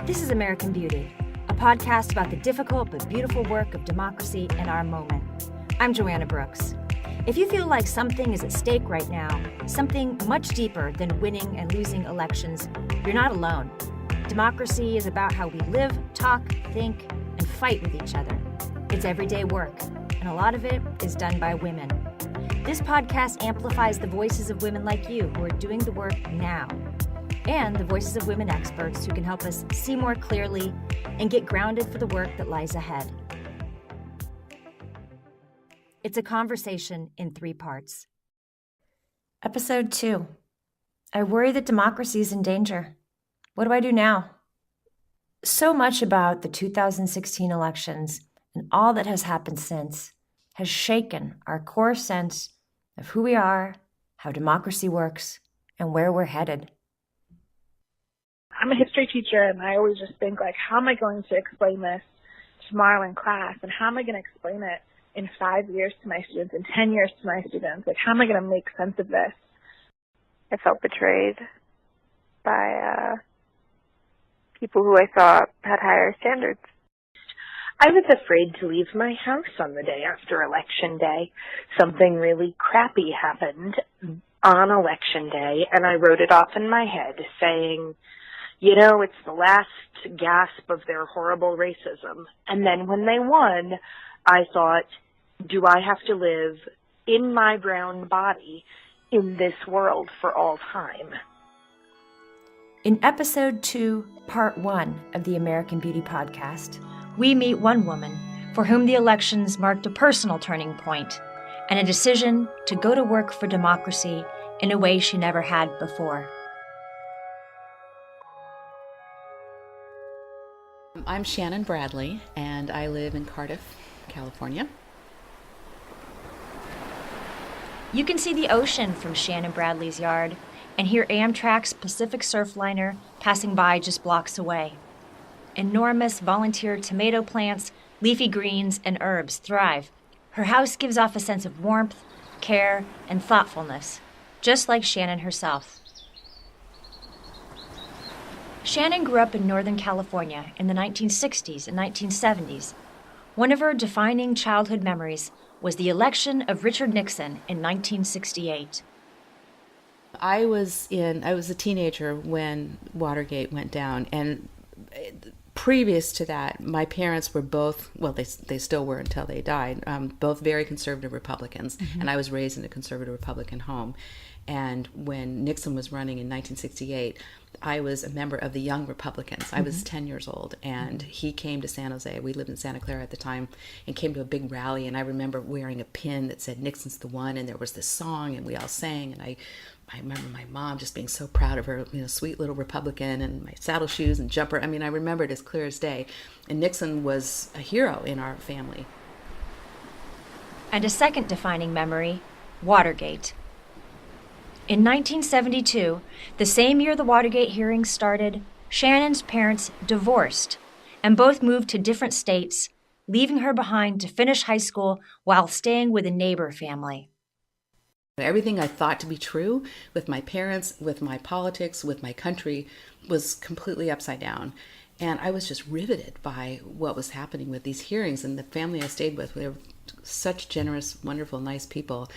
This is American Beauty, a podcast about the difficult but beautiful work of democracy in our moment. I'm Joanna Brooks. If you feel like something is at stake right now, something much deeper than winning and losing elections, you're not alone. Democracy is about how we live, talk, think, and fight with each other. It's everyday work, and a lot of it is done by women. This podcast amplifies the voices of women like you who are doing the work now, and the voices of women experts who can help us see more clearly and get grounded for the work that lies ahead. It's a conversation in 3 parts. Episode 2. I worry that democracy is in danger. What do I do now? So much about the 2016 elections and all that has happened since has shaken our core sense of who we are, how democracy works, and where we're headed. I'm a history teacher, and I always just think, like, how am I going to explain this tomorrow in class, and how am I going to explain it in 5 years to my students, in 10 years to my students? Like, how am I going to make sense of this? I felt betrayed by people who I thought had higher standards. I was afraid to leave my house on the day after Election Day. Something really crappy happened on Election Day, and I wrote it off in my head, saying, you know, it's the last gasp of their horrible racism. And then when they won, I thought, do I have to live in my brown body in this world for all time? In Episode 2, Part 1 of the American Beauty Podcast, we meet one woman for whom the elections marked a personal turning point and a decision to go to work for democracy in a way she never had before. I'm Shannon Bradley, and I live in Cardiff, California. You can see the ocean from Shannon Bradley's yard and hear Amtrak's Pacific Surfliner passing by just blocks away. Enormous volunteer tomato plants, leafy greens, and herbs thrive. Her house gives off a sense of warmth, care, and thoughtfulness, just like Shannon herself. Shannon grew up in Northern California in the 1960s and 1970s. One of her defining childhood memories was the election of Richard Nixon in 1968. I was a teenager when Watergate went down, and previous to that, my parents were both, well, they still were until they died, both very conservative Republicans, and I was raised in a conservative Republican home. And when Nixon was running in 1968, I was a member of the Young Republicans. I was 10 years old, and he came to San Jose. We lived in Santa Clara at the time, and came to a big rally, and I remember wearing a pin that said, "Nixon's the one," and there was this song, and we all sang, and I remember my mom just being so proud of her, sweet little Republican, and my saddle shoes and jumper. I mean, I remember it as clear as day. And Nixon was a hero in our family. And a second defining memory, Watergate. In 1972, the same year the Watergate hearings started, Shannon's parents divorced and both moved to different states, leaving her behind to finish high school while staying with a neighbor family. Everything I thought to be true with my parents, with my politics, with my country was completely upside down. And I was just riveted by what was happening with these hearings, and the family I stayed with, they were such generous, wonderful, nice people.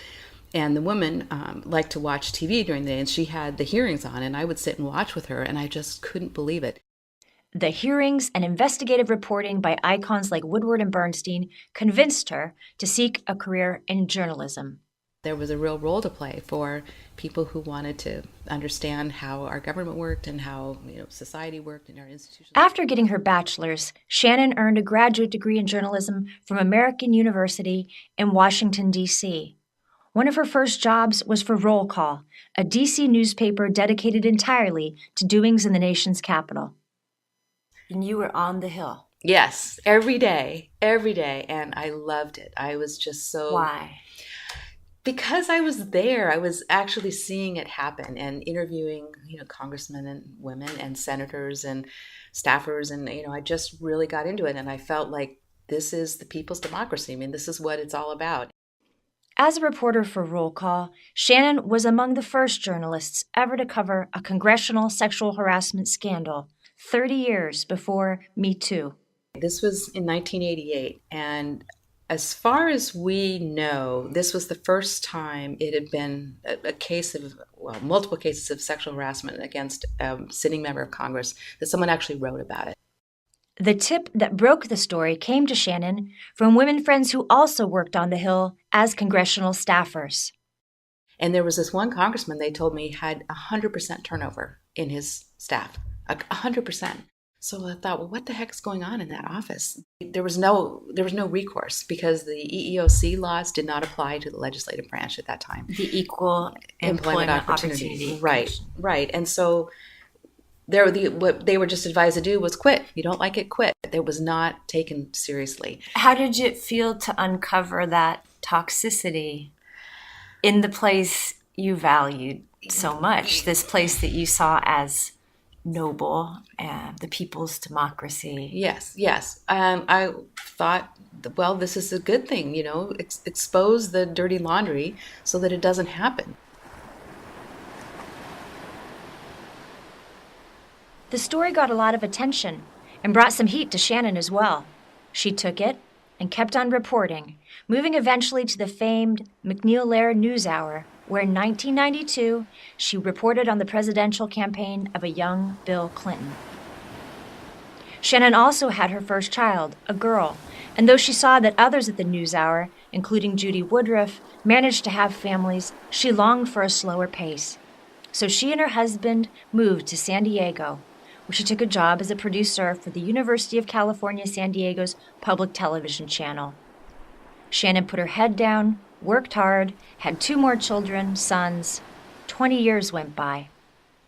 And the woman liked to watch TV during the day, and she had the hearings on, and I would sit and watch with her, and I just couldn't believe it. The hearings and investigative reporting by icons like Woodward and Bernstein convinced her to seek a career in journalism. There was a real role to play for people who wanted to understand how our government worked and how society worked in our institutions. After getting her bachelor's, Shannon earned a graduate degree in journalism from American University in Washington, D.C. One of her first jobs was for Roll Call, a D.C. newspaper dedicated entirely to doings in the nation's capital. And you were on the Hill. Yes, every day, and I loved it. I was just so... Why? Because I was there. I was actually seeing it happen and interviewing, congressmen and women and senators and staffers. And, I just really got into it. And I felt like this is the people's democracy. I mean, this is what it's all about. As a reporter for Roll Call, Shannon was among the first journalists ever to cover a congressional sexual harassment scandal 30 years before Me Too. This was in 1988, and as far as we know, this was the first time it had been a case of, well, multiple cases of sexual harassment against a sitting member of Congress, that someone actually wrote about it. The tip that broke the story came to Shannon from women friends who also worked on the Hill as congressional staffers. And there was this one congressman, they told me, had 100% turnover in his staff, 100%. So I thought, well, what the heck is going on in that office? There was no recourse because the EEOC laws did not apply to the legislative branch at that time. The Equal Employment Opportunity. Right. And so what they were just advised to do was quit. You don't like it, quit. It was not taken seriously. How did it feel to uncover that toxicity in the place you valued so much, this place that you saw as noble and the people's democracy? Yes. I thought, well, this is a good thing, expose the dirty laundry so that it doesn't happen. The story got a lot of attention and brought some heat to Shannon as well. She took it and kept on reporting, moving eventually to the famed MacNeil-Lehrer NewsHour, where in 1992 she reported on the presidential campaign of a young Bill Clinton. Shannon also had her first child, a girl, and though she saw that others at the NewsHour, including Judy Woodruff, managed to have families, she longed for a slower pace. So she and her husband moved to San Diego, where she took a job as a producer for the University of California, San Diego's public television channel. Shannon put her head down, worked hard, had 2 more children, sons. 20 years went by.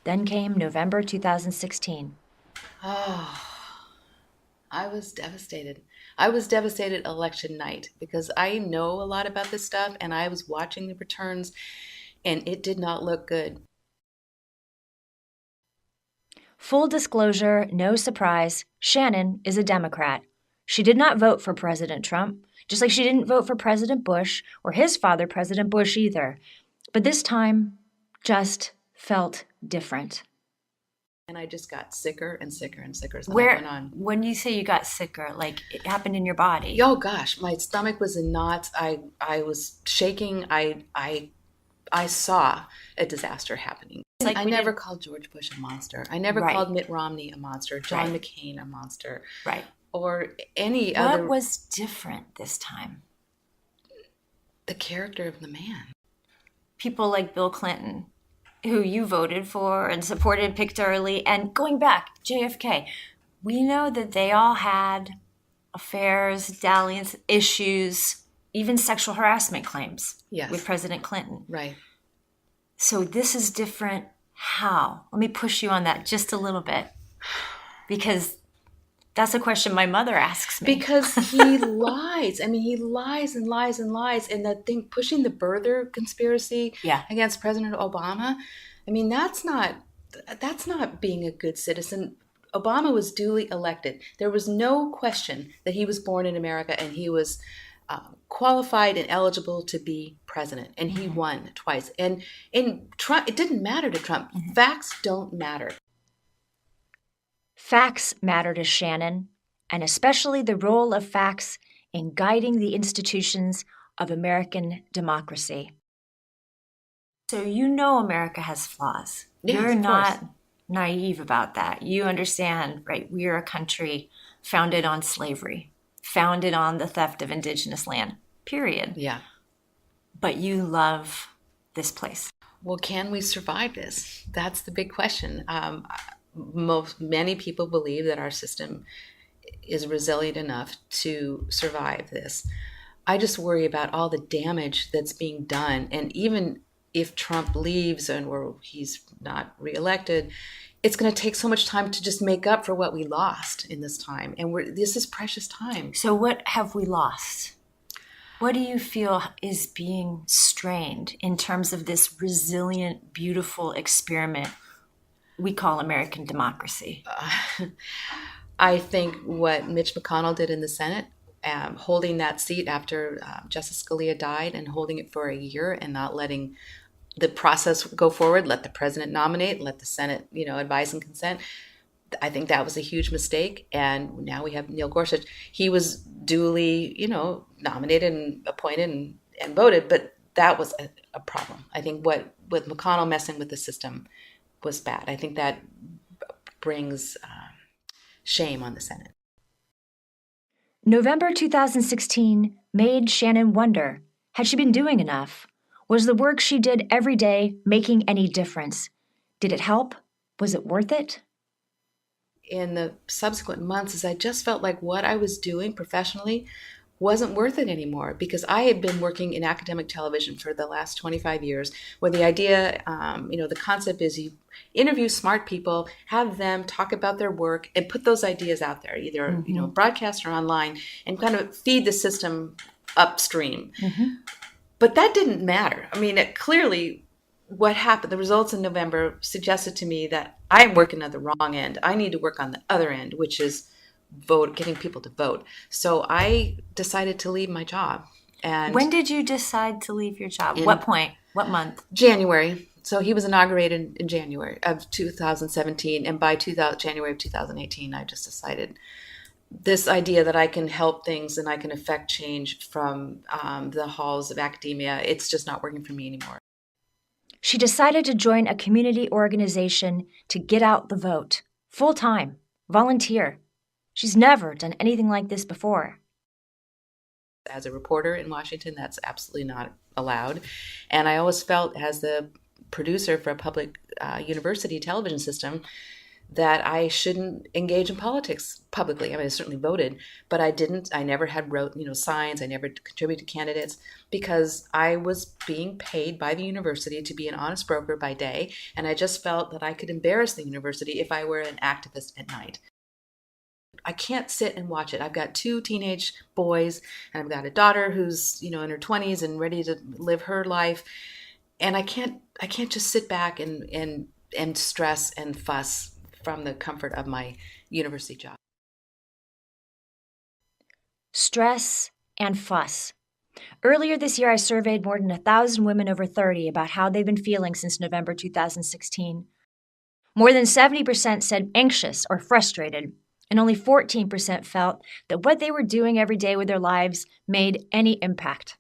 Then came November 2016. Oh, I was devastated. I was devastated election night because I know a lot about this stuff and I was watching the returns and it did not look good. Full disclosure, no surprise, Shannon is a Democrat. She did not vote for President Trump, just like she didn't vote for President Bush or his father, President Bush, either. But this time just felt different. And I just got sicker and sicker and sicker as the night went on. When you say you got sicker, like it happened in your body? Oh gosh, my stomach was in knots. I was shaking. I saw a disaster happening. Like I never called George Bush a monster. I never called Mitt Romney a monster, John McCain a monster. Right. Or any other. What was different this time? The character of the man. People like Bill Clinton, who you voted for and supported, picked early, and going back, JFK. We know that they all had affairs, dalliance, issues, even sexual harassment claims with President Clinton. Right. So this is different. How? Let me push you on that just a little bit, because that's a question my mother asks me. Because he lies. I mean, he lies and lies and lies. And that thing, pushing the birther conspiracy against President Obama, I mean, that's not being a good citizen. Obama was duly elected. There was no question that he was born in America and he was qualified and eligible to be president, and he won twice. And Trump, it didn't matter to Trump. Facts don't matter. Facts matter to Shannon, and especially the role of facts in guiding the institutions of American democracy. So you know America has flaws. You're not naive about that. You understand, right? We are a country founded on slavery, founded on the theft of indigenous land, period. Yeah. But you love this place. Well, can we survive this? That's the big question. Many people believe that our system is resilient enough to survive this. I just worry about all the damage that's being done. And even if Trump leaves and he's not reelected, it's going to take so much time to just make up for what we lost in this time. And this is precious time. So what have we lost? What do you feel is being strained in terms of this resilient, beautiful experiment we call American democracy? I think what Mitch McConnell did in the Senate holding that seat after Justice Scalia died and holding it for a year and not letting the process go forward, let the president nominate, let the Senate, advise and consent. I think that was a huge mistake. And now we have Neil Gorsuch. He was duly, nominated and appointed and voted, but that was a problem. I think what with McConnell messing with the system was bad. I think that brings shame on the Senate. November 2016 made Shannon wonder, had she been doing enough? Was the work she did every day making any difference? Did it help? Was it worth it? In the subsequent months, I just felt like what I was doing professionally wasn't worth it anymore, because I had been working in academic television for the last 25 years, where the idea, the concept is you interview smart people, have them talk about their work, and put those ideas out there, either broadcast or online, and kind of feed the system upstream. Mm-hmm. But that didn't matter. I mean, clearly what happened, the results in November suggested to me that I'm working at the wrong end. I need to work on the other end, which is getting people to vote. So I decided to leave my job. And when did you decide to leave your job? What point? What month? January. So he was inaugurated in January of 2017. And by January of 2018, I just decided this idea that I can help things and I can affect change from the halls of academia, it's just not working for me anymore. She decided to join a community organization to get out the vote, full-time, volunteer. She's never done anything like this before. As a reporter in Washington, that's absolutely not allowed. And I always felt, as the producer for a public university television system, that I shouldn't engage in politics publicly. I mean, I certainly voted, but I didn't. I never had wrote, signs. I never contributed to candidates, because I was being paid by the university to be an honest broker by day, and I just felt that I could embarrass the university if I were an activist at night. I can't sit and watch it. I've got 2 teenage boys, and I've got a daughter who's, in her 20s and ready to live her life. And I can't just sit back and stress and fuss from the comfort of my university job. Stress and fuss. Earlier this year, I surveyed more than 1,000 women over 30 about how they've been feeling since November 2016. More than 70% said anxious or frustrated, and only 14% felt that what they were doing every day with their lives made any impact.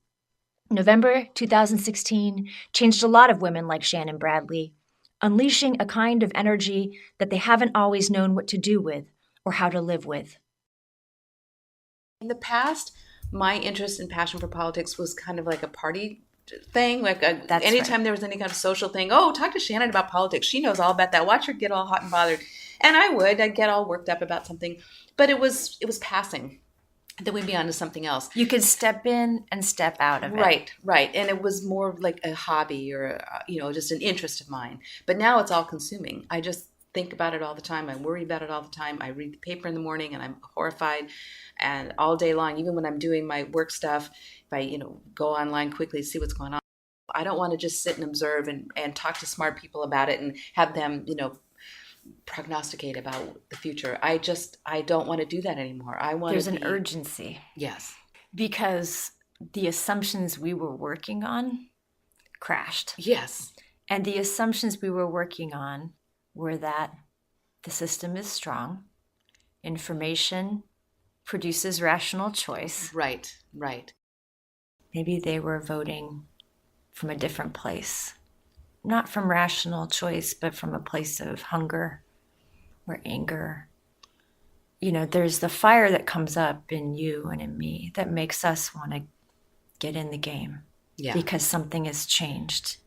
November 2016 changed a lot of women like Shannon Bradley, unleashing a kind of energy that they haven't always known what to do with or how to live with. In the past, my interest and passion for politics was kind of like a party thing. Anytime there was any kind of social thing, talk to Shannon about politics. She knows all about that. Watch her get all hot and bothered. And I'd get all worked up about something, but it was passing. Then we'd be on to something else. You could step in and step out of it. Right. And it was more like a hobby or, just an interest of mine. But now it's all consuming. I just think about it all the time. I worry about it all the time. I read the paper in the morning and I'm horrified. And all day long, even when I'm doing my work stuff, if I, go online quickly to see what's going on, I don't want to just sit and observe and talk to smart people about it and have them, prognosticate about the future. I don't want to do that anymore. There's an urgency. Yes. Because the assumptions we were working on crashed. Yes. And the assumptions we were working on were that the system is strong, information produces rational choice. Right. Maybe they were voting from a different place. Not from rational choice, but from a place of hunger or anger. There's the fire that comes up in you and in me that makes us want to get in the game. Yeah. Because something has changed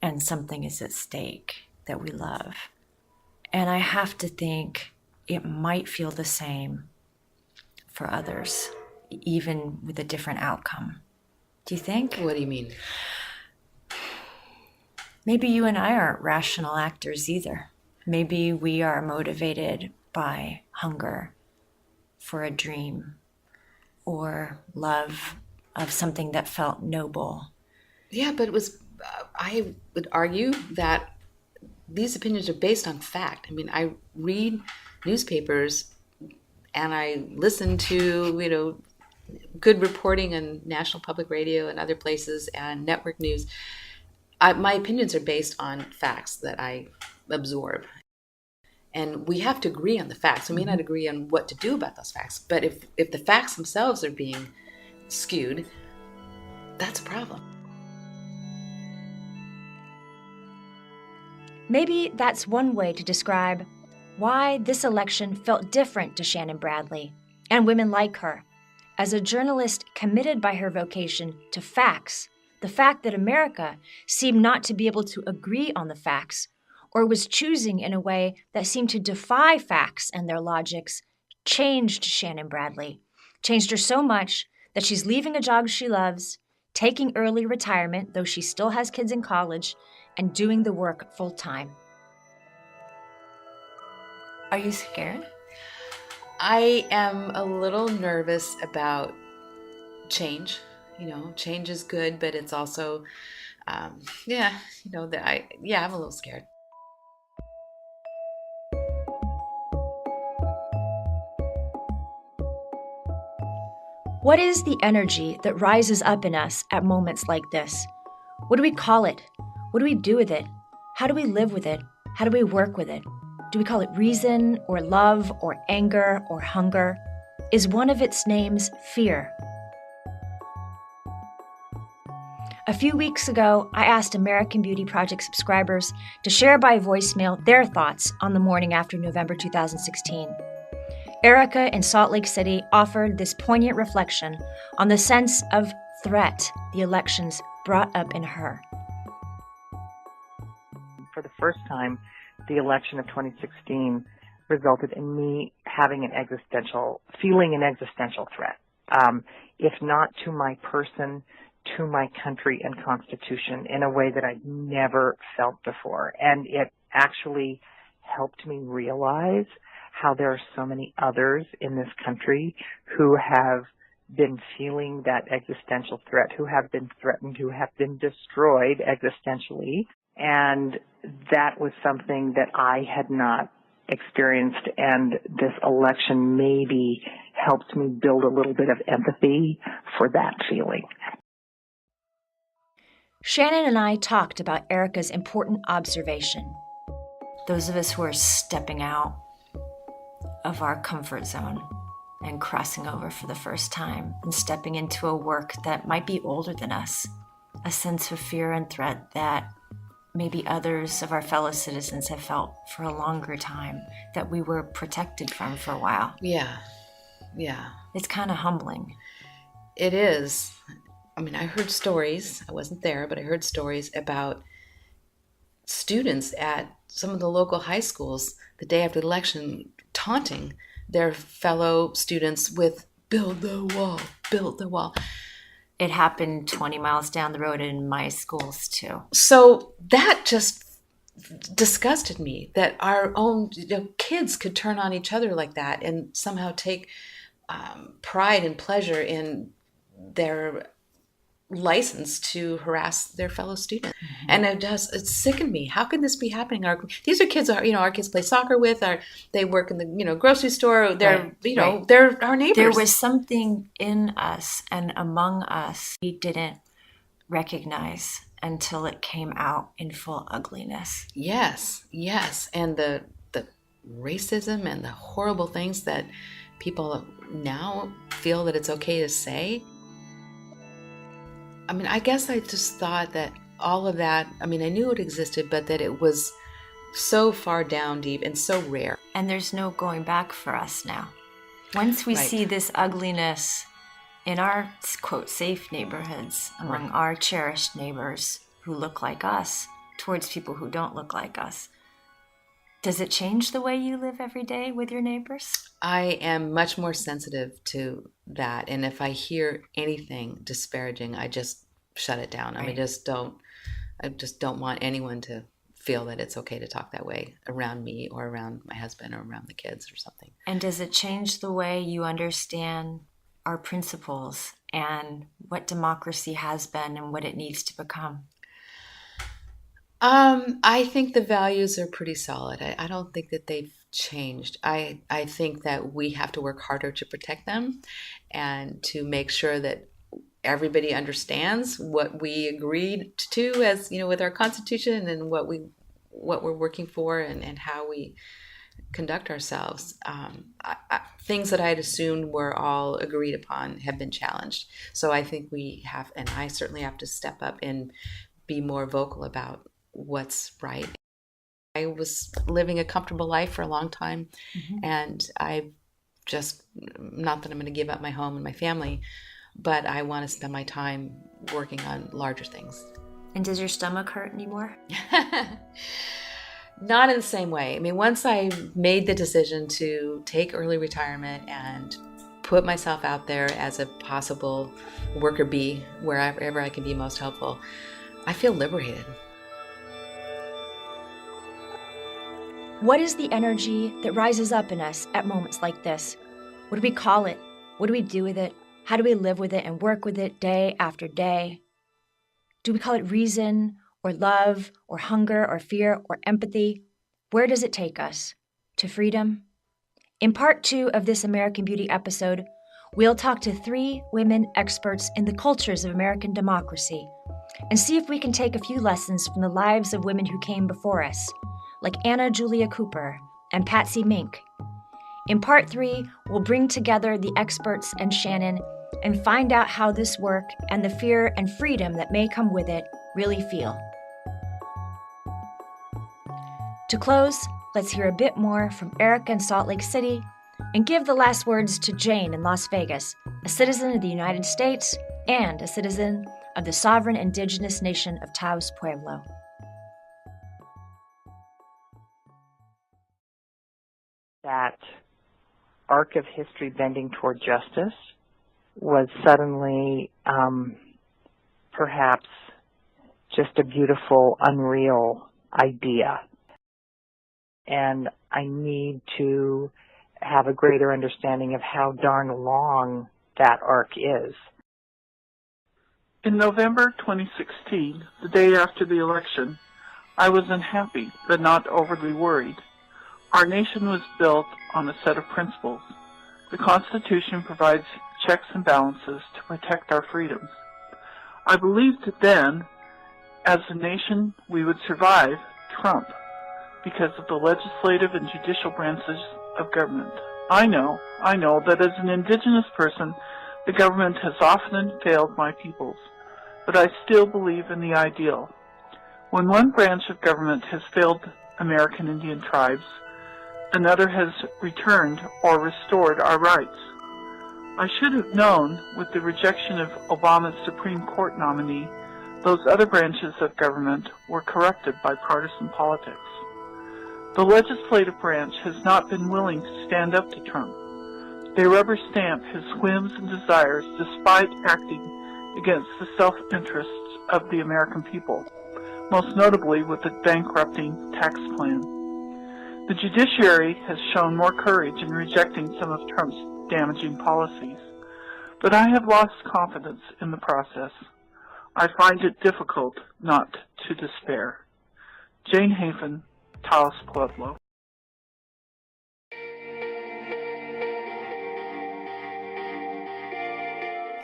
and something is at stake that we love. And I have to think it might feel the same for others, even with a different outcome. Do you think? What do you mean? Maybe you and I aren't rational actors either. Maybe we are motivated by hunger for a dream or love of something that felt noble. Yeah, but it was, I would argue that these opinions are based on fact. I mean, I read newspapers and I listen to, good reporting on National Public Radio and other places and network news, my opinions are based on facts that I absorb. And we have to agree on the facts. We may not agree on what to do about those facts, but if the facts themselves are being skewed, that's a problem. Maybe that's one way to describe why this election felt different to Shannon Bradley and women like her. As a journalist committed by her vocation to facts, the fact that America seemed not to be able to agree on the facts or was choosing in a way that seemed to defy facts and their logics changed Shannon Bradley, changed her so much that she's leaving a job she loves, taking early retirement, though she still has kids in college, and doing the work full time. Are you scared? I am a little nervous about change. Change is good, but it's also, I'm a little scared. What is the energy that rises up in us at moments like this? What do we call it? What do we do with it? How do we live with it? How do we work with it? Do we call it reason or love or anger or hunger? Is one of its names fear? A few weeks ago, I asked American Beauty Project subscribers to share by voicemail their thoughts on the morning after November 2016. Erica in Salt Lake City offered this poignant reflection on the sense of threat the elections brought up in her. For the first time, the election of 2016 resulted in me having an existential threat, if not to my person, to my country and Constitution in a way that I'd never felt before. And it actually helped me realize how there are so many others in this country who have been feeling that existential threat, who have been threatened, who have been destroyed existentially. And that was something that I had not experienced, and this election maybe helped me build a little bit of empathy for that feeling. Shannon and I talked about Erica's important observation. Those of us who are stepping out of our comfort zone and crossing over for the first time and stepping into a work that might be older than us, a sense of fear and threat that maybe others of our fellow citizens have felt for a longer time, that we were protected from for a while. Yeah. It's kind of humbling. It is. I mean, I heard stories, I wasn't there, but I heard stories about students at some of the local high schools the day after the election taunting their fellow students with build the wall. It happened 20 miles down the road in my schools too. So that just disgusted me, that our own kids could turn on each other like that and somehow take pride and pleasure in their license to harass their fellow students. Mm-hmm. And it sickened me. How can this be happening? These are kids our kids play soccer with, they work in the grocery store, they're they're our neighbors. There was something in us and among us we didn't recognize until it came out in full ugliness. Yes. And the racism and the horrible things that people now feel that it's okay to say. I mean, I guess I just thought that all of that, I mean, I knew it existed, but that it was so far down deep and so rare. And there's no going back for us now. Once we see this ugliness in our, quote, safe neighborhoods, among our cherished neighbors who look like us, towards people who don't look like us, does it change the way you live every day with your neighbors? I am much more sensitive to that. And if I hear anything disparaging, I just shut it down. Right. I just don't want anyone to feel that it's okay to talk that way around me or around my husband or around the kids or something. And does it change the way you understand our principles and what democracy has been and what it needs to become? I think the values are pretty solid. I don't think that they've changed. I think that we have to work harder to protect them and to make sure that everybody understands what we agreed to, as with our Constitution, and what we're working for, and how we conduct ourselves. Things that I had assumed were all agreed upon have been challenged. So I think we have, and I certainly have to step up and be more vocal about what's right. I was living a comfortable life for a long time, and I just, not that I'm going to give up my home and my family, but I want to spend my time working on larger things. And does your stomach hurt anymore? Not in the same way. I mean, once I made the decision to take early retirement and put myself out there as a possible worker bee, wherever I can be most helpful, I feel liberated. What is the energy that rises up in us at moments like this? What do we call it? What do we do with it? How do we live with it and work with it day after day? Do we call it reason, or love, or hunger, or fear, or empathy? Where does it take us? To freedom? In part 2 of this American Beauty episode, we'll talk to 3 women experts in the cultures of American democracy and see if we can take a few lessons from the lives of women who came before us, like Anna Julia Cooper and Patsy Mink. In part 3, we'll bring together the experts and Shannon and find out how this work and the fear and freedom that may come with it really feel. To close, let's hear a bit more from Erica in Salt Lake City and give the last words to Jane in Las Vegas, a citizen of the United States and a citizen of the sovereign indigenous nation of Taos Pueblo. That arc of history bending toward justice was suddenly perhaps just a beautiful, unreal idea. And I need to have a greater understanding of how darn long that arc is. In November 2016, the day after the election, I was unhappy but not overly worried. Our nation was built on a set of principles. The Constitution provides checks and balances to protect our freedoms. I believed that then, as a nation, we would survive Trump because of the legislative and judicial branches of government. I know that as an indigenous person, the government has often failed my peoples, but I still believe in the ideal. When one branch of government has failed American Indian tribes, another has returned or restored our rights. I should have known, with the rejection of Obama's Supreme Court nominee, those other branches of government were corrupted by partisan politics. The legislative branch has not been willing to stand up to Trump. They rubber stamp his whims and desires despite acting against the self-interests of the American people, most notably with the bankrupting tax plan. The judiciary has shown more courage in rejecting some of Trump's damaging policies, but I have lost confidence in the process. I find it difficult not to despair. Jane Hafen, Taos Pueblo.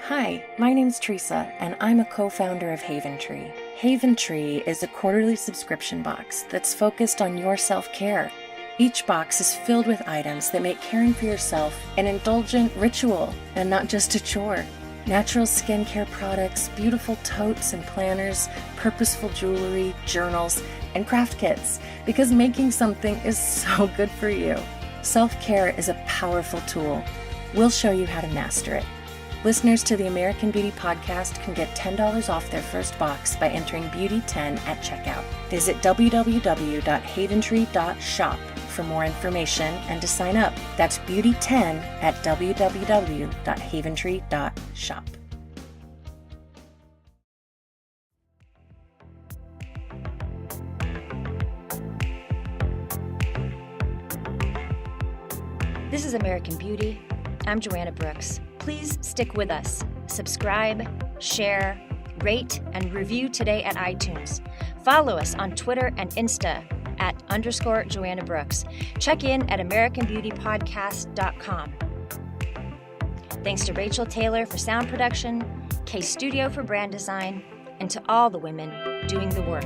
Hi, my name's Teresa, and I'm a co-founder of Haven Tree. Haven Tree is a quarterly subscription box that's focused on your self-care. Each box is filled with items that make caring for yourself an indulgent ritual and not just a chore. Natural skincare products, beautiful totes and planners, purposeful jewelry, journals, and craft kits, because making something is so good for you. Self-care is a powerful tool. We'll show you how to master it. Listeners to the American Beauty Podcast can get $10 off their first box by entering Beauty10 at checkout. Visit www.haventree.shop for more information and to sign up. That's Beauty10 at www.haventree.shop. This is American Beauty. I'm Joanna Brooks. Please stick with us. Subscribe, share, rate, and review today at iTunes. Follow us on Twitter and Insta at _Joanna Brooks. Check in at AmericanBeautyPodcast.com. Thanks to Rachel Taylor for sound production, K Studio for brand design, and to all the women doing the work.